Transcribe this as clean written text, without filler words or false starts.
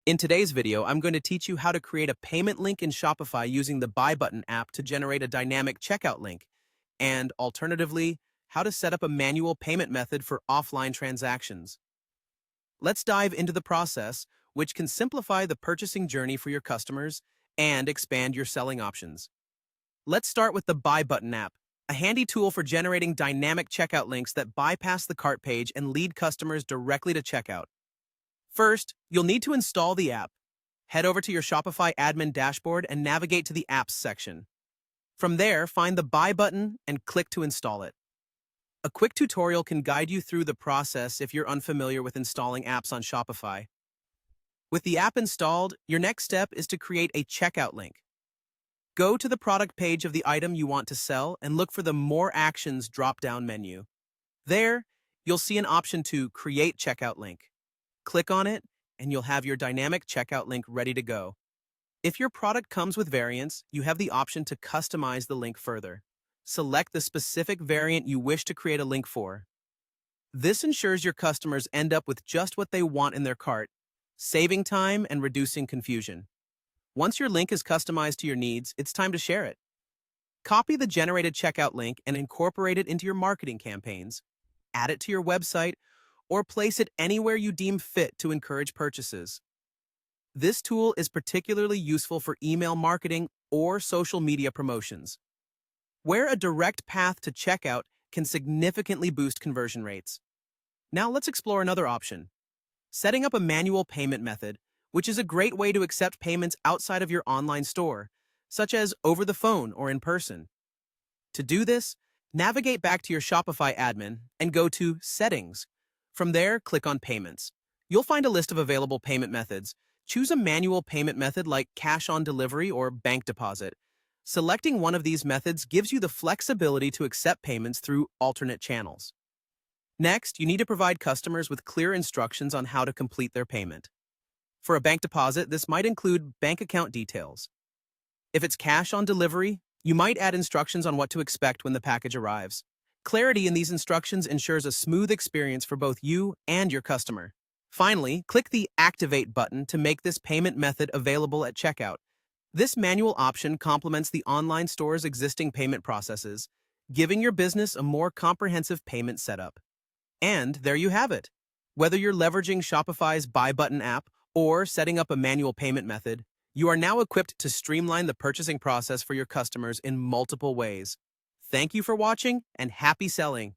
In today's video, I'm going to teach you how to create a payment link in Shopify using the Buy Button app to generate a dynamic checkout link, and alternatively, how to set up a manual payment method for offline transactions. Let's dive into the process, which can simplify the purchasing journey for your customers and expand your selling options. Let's start with the Buy Button app, a handy tool for generating dynamic checkout links that bypass the cart page and lead customers directly to checkout. First, you'll need to install the app. Head over to your Shopify admin dashboard and navigate to the Apps section. From there, find the Buy button and click to install it. A quick tutorial can guide you through the process if you're unfamiliar with installing apps on Shopify. With the app installed, your next step is to create a checkout link. Go to the product page of the item you want to sell and look for the More Actions drop-down menu. There, you'll see an option to Create Checkout Link. Click on it, and you'll have your dynamic checkout link ready to go. If your product comes with variants, you have the option to customize the link further. Select the specific variant you wish to create a link for. This ensures your customers end up with just what they want in their cart, saving time and reducing confusion. Once your link is customized to your needs, it's time to share it. Copy the generated checkout link and incorporate it into your marketing campaigns. Add it to your website, or place it anywhere you deem fit to encourage purchases. This tool is particularly useful for email marketing or social media promotions, where a direct path to checkout can significantly boost conversion rates. Now let's explore another option: setting up a manual payment method, which is a great way to accept payments outside of your online store, such as over the phone or in person. To do this, navigate back to your Shopify admin and go to Settings. From there, click on Payments. You'll find a list of available payment methods. Choose a manual payment method like cash on delivery or bank deposit. Selecting one of these methods gives you the flexibility to accept payments through alternate channels. Next, you need to provide customers with clear instructions on how to complete their payment. For a bank deposit, this might include bank account details. If it's cash on delivery, you might add instructions on what to expect when the package arrives. Clarity in these instructions ensures a smooth experience for both you and your customer. Finally, click the Activate button to make this payment method available at checkout. This manual option complements the online store's existing payment processes, giving your business a more comprehensive payment setup. And there you have it. Whether you're leveraging Shopify's Buy Button app or setting up a manual payment method, you are now equipped to streamline the purchasing process for your customers in multiple ways. Thank you for watching, and happy selling!